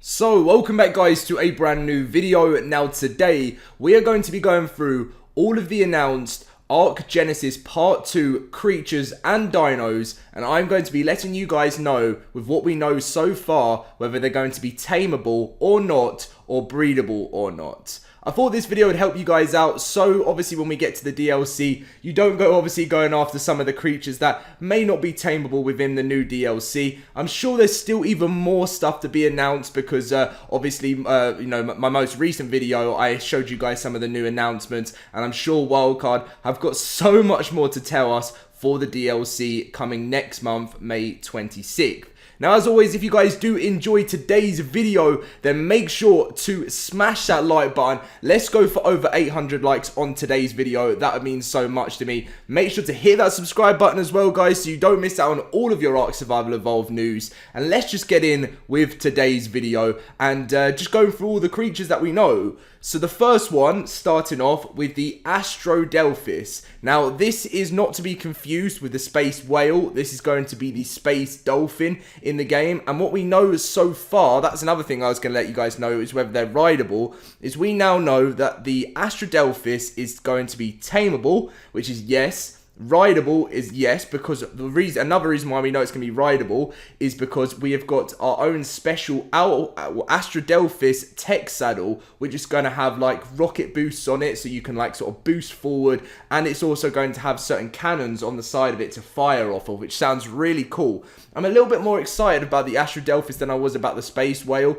So, welcome back guys to a brand new video. Now today, we are going to be going through all of the announced ARK Genesis Part 2 creatures and dinos, and I'm going to be letting you guys know, with what we know so far, whether they're going to be tameable or not, or breedable or not. I thought this video would help you guys out, so obviously when we get to the DLC, you don't go going after some of the creatures that may not be tameable within the new DLC. I'm sure there's still even more stuff to be announced because obviously, you know, my most recent video, I showed you guys some of the new announcements, and I'm sure Wildcard have got so much more to tell us for the DLC coming next month, May 26th. Now, as always, if you guys do enjoy today's video, then make sure to smash that like button. Let's go for over 800 likes on today's video. That would mean so much to me. Make sure to hit that subscribe button as well, guys, so you don't miss out on all of your ARK Survival Evolved news. And let's just get in with today's video and just go through all the creatures that we know. So the first one, starting off with the Astrodelphus. Now, this is not to be confused with the space whale. This is going to be the space dolphin in the game. And what we know so far, that's another thing I was going to let you guys know, is whether they're rideable, is we now know that the Astrodelphus is going to be tameable, which is yes. Rideable is yes, because another reason why we know it's going to be rideable is because we have got our own special Astrodelphus tech saddle, which is going to have like rocket boosts on it, so you can like sort of boost forward, and it's also going to have certain cannons on the side of it to fire off of, which sounds really cool. I'm a little bit more excited about the Astrodelphus than I was about the space whale,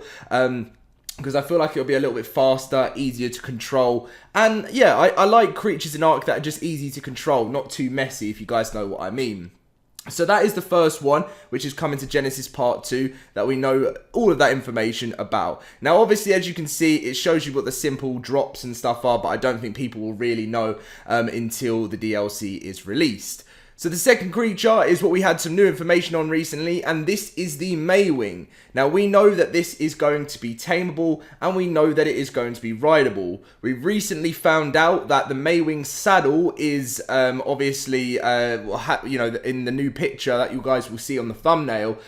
because I feel like it'll be a little bit faster, easier to control. And yeah, I like creatures in ARK that are just easy to control, not too messy, if you guys know what I mean. So that is the first one, which is coming to Genesis Part 2, that we know all of that information about. Now, obviously, as you can see, it shows you what the simple drops and stuff are, but I don't think people will really know until the DLC is released. So the second creature is what we had some new information on recently, and this is the Mei Wing. Now, we know that this is going to be tameable, and we know that it is going to be rideable. We recently found out that the Mei Wing saddle is obviously, you know, in the new picture that you guys will see on the thumbnail,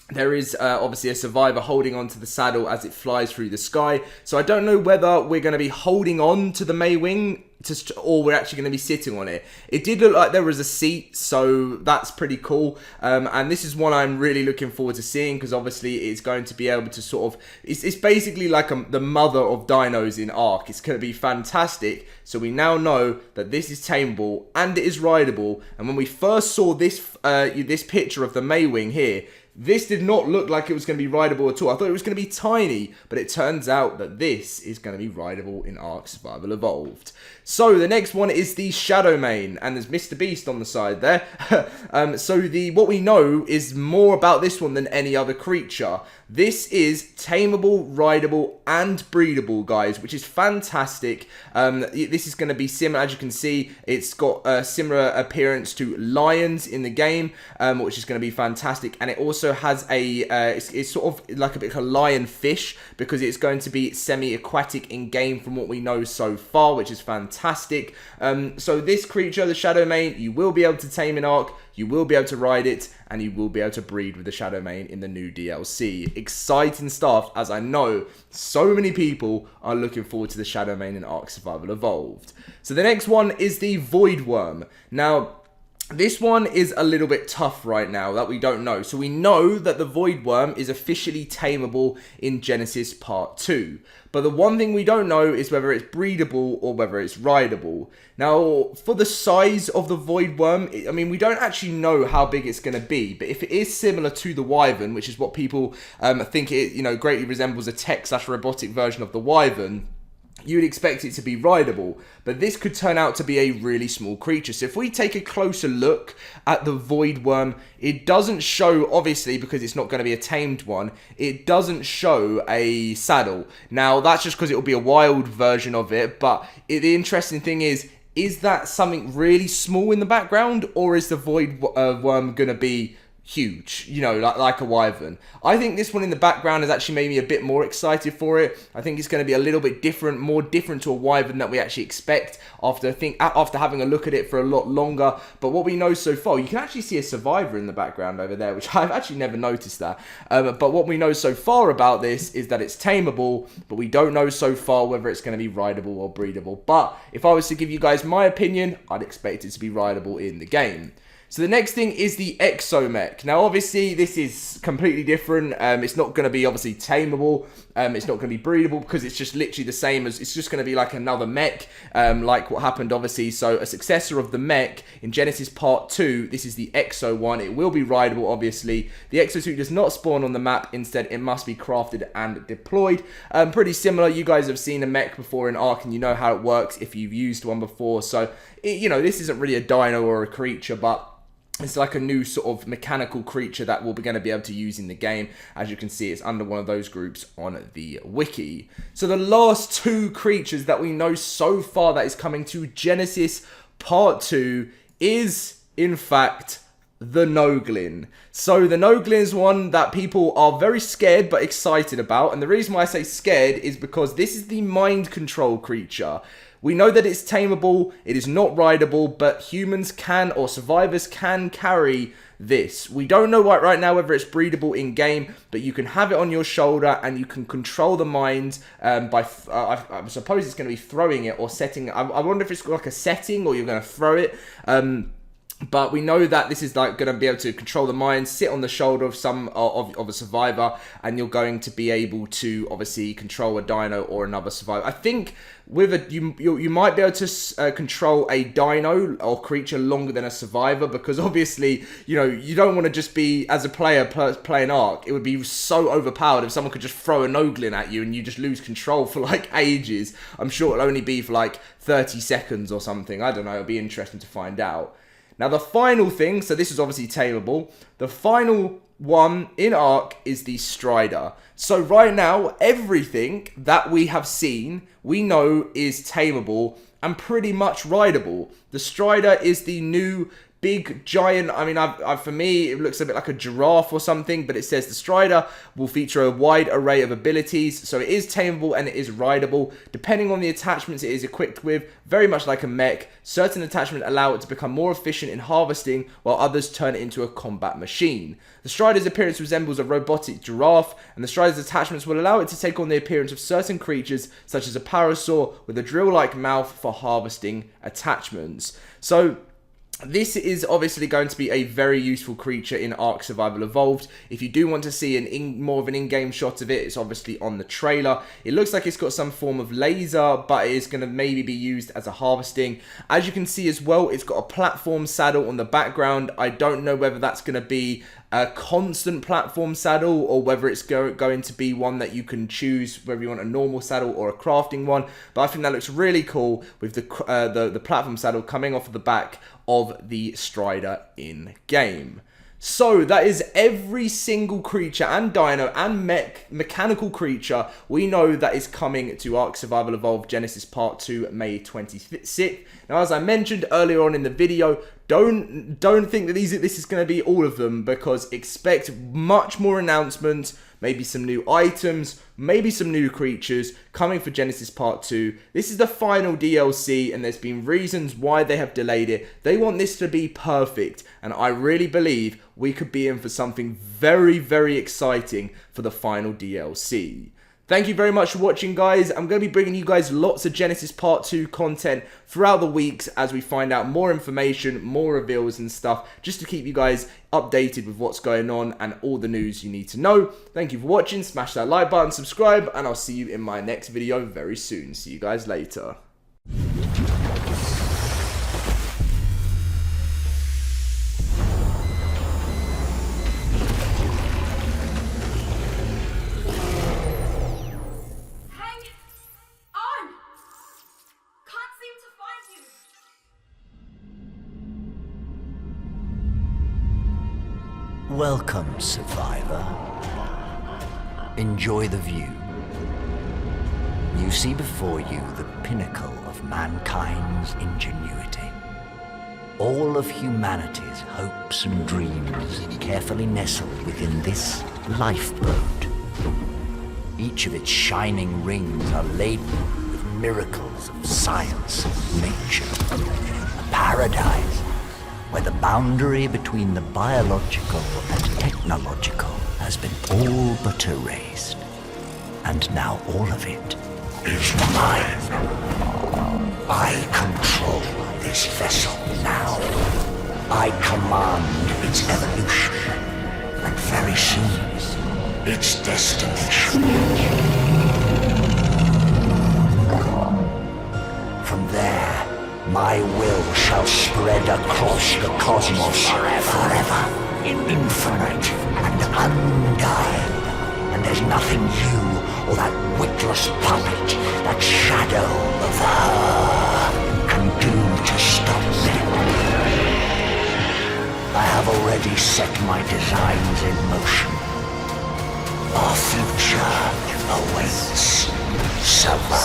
there is obviously a survivor holding onto the saddle as it flies through the sky. So I don't know whether we're going to be holding on to the Mei Wing or we're actually going to be sitting on it. It did look like there was a seat, so that's pretty cool. And this is one I'm really looking forward to seeing, because obviously it's going to be able to sort of... It's basically like the mother of dinos in ARK. It's going to be fantastic. So we now know that this is tameable and it is rideable. And when we first saw this, this picture of the Mei Wing here, this did not look like it was going to be rideable at all. I thought it was going to be tiny, but it turns out that this is going to be rideable in ARK Survival Evolved. So the next one is the Shadow Mane, and there's Mr. Beast on the side there. So what we know is more about this one than any other creature. This is tameable, rideable, and breedable, guys, which is fantastic. This is going to be similar, as you can see. It's got a similar appearance to lions in the game, which is going to be fantastic. And it also has a, it's sort of like a bit of a lion fish, because it's going to be semi-aquatic in game from what we know so far, which is fantastic. So this creature, the Shadow Mane, you will be able to tame in ARK, you will be able to ride it, and you will be able to breed with the Shadow Mane in the new DLC. Exciting stuff, as I know so many people are looking forward to the Shadow Mane in ARK Survival Evolved. So the next one is the Voidworm. Now, this one is a little bit tough right now that we don't know. So we know that the Voidworm is officially tameable in Genesis Part 2. But the one thing we don't know is whether it's breedable or whether it's rideable. Now, for the size of the Voidworm, I mean, we don't actually know how big it's going to be. But if it is similar to the Wyvern, which is what people think it, you know, greatly resembles a tech/robotic version of the Wyvern, you'd expect it to be rideable, but this could turn out to be a really small creature. So if we take a closer look at the Voidworm, it doesn't show, obviously, because it's not going to be a tamed one, it doesn't show a saddle. Now, that's just because it will be a wild version of it, but the interesting thing is that something really small in the background, or is the Voidworm going to be huge, you know, like a wyvern. I think this one in the background has actually made me a bit more excited for it. I think it's going to be a little bit different, more different to a wyvern that we actually expect after having a look at it for a lot longer. But what we know so far, you can actually see a survivor in the background over there, which I've actually never noticed that. But what we know so far about this is that it's tameable, but we don't know so far whether it's going to be rideable or breedable. But if I was to give you guys my opinion, I'd expect it to be rideable in the game. So the next thing is the Exo Mech. Now, obviously, this is completely different. It's not going to be, obviously, tameable. It's not going to be breedable because it's just literally the same as... It's just going to be like another mech, like what happened, obviously. So a successor of the mech in Genesis Part 2. This is the Exo one. It will be rideable, obviously. The Exosuit does not spawn on the map. Instead, it must be crafted and deployed. Pretty similar. You guys have seen a mech before in ARK, and you know how it works if you've used one before. So, you know, this isn't really a dino or a creature, but... it's like a new sort of mechanical creature that we're going to be able to use in the game. As you can see, it's under one of those groups on the wiki. So the last two creatures that we know so far that is coming to Genesis Part 2 is, in fact, the Noglin. So the Noglin is one that people are very scared but excited about. And the reason why I say scared is because this is the mind control creature. We know that it's tameable, it is not rideable, but humans can, or survivors can carry this. We don't know right now whether it's breedable in-game, but you can have it on your shoulder and you can control the mind by, I suppose it's going to be throwing it or setting it. I wonder if it's like a setting or you're going to throw it. But we know that this is like going to be able to control the mind, sit on the shoulder of of a survivor, and you're going to be able to obviously control a dino or another survivor. I think with you might be able to control a dino or creature longer than a survivor, because obviously, you know, you don't want to just be, as a player playing ARK, it would be so overpowered if someone could just throw a Noglin at you and you just lose control for like ages. I'm sure it'll only be for like 30 seconds or something. I don't know, it'll be interesting to find out. Now, the final thing, so this is obviously tameable. The final one in ARK is the Strider. So right now, everything that we have seen, we know is tameable and pretty much rideable. The Strider is the new big giant, I mean, for me, it looks a bit like a giraffe or something, but it says the Strider will feature a wide array of abilities, so it is tameable and it is rideable. Depending on the attachments it is equipped with, very much like a mech, certain attachments allow it to become more efficient in harvesting, while others turn it into a combat machine. The Strider's appearance resembles a robotic giraffe, and the Strider's attachments will allow it to take on the appearance of certain creatures, such as a parasaur with a drill-like mouth for harvesting attachments. So, this is obviously going to be a very useful creature in ARK Survival Evolved. If you do want to see more of an in-game shot of it, it's obviously on the trailer. It looks like it's got some form of laser, but it is going to maybe be used as a harvesting. As you can see as well, it's got a platform saddle on the background. I don't know whether that's going to be a constant platform saddle or whether it's going to be one that you can choose whether you want a normal saddle or a crafting one. But I think that looks really cool with the platform saddle coming off of the back of the Strider in game. So that is every single creature and dino and mechanical creature we know that is coming to ARK Survival Evolved Genesis Part 2 May 26th. Now, as I mentioned earlier on in the video, don't think that this is going to be all of them, because expect much more announcements, maybe some new items, maybe some new creatures coming for Genesis Part 2. This is the final DLC, and there's been reasons why they have delayed it. They want this to be perfect, and I really believe we could be in for something very, very exciting for the final DLC. Thank you very much for watching, guys. I'm going to be bringing you guys lots of Genesis Part 2 content throughout the weeks as we find out more information, more reveals and stuff, just to keep you guys updated with what's going on and all the news you need to know. Thank you for watching. Smash that like button, subscribe, and I'll see you in my next video very soon. See you guys later. Welcome, survivor. Enjoy the view. You see before you the pinnacle of mankind's ingenuity. All of humanity's hopes and dreams carefully nestled within this lifeboat. Each of its shining rings are laden with miracles of science and nature. A paradise where the boundary between the biological and technological has been all but erased. And now all of it is mine. I control this vessel now. I command its evolution, and very soon, its destination. From there, my will shall spread across the cosmos forever, infinite and undying. And there's nothing you or that witless puppet, that shadow of her, can do to stop me. I have already set my designs in motion. Our future awaits. Survival.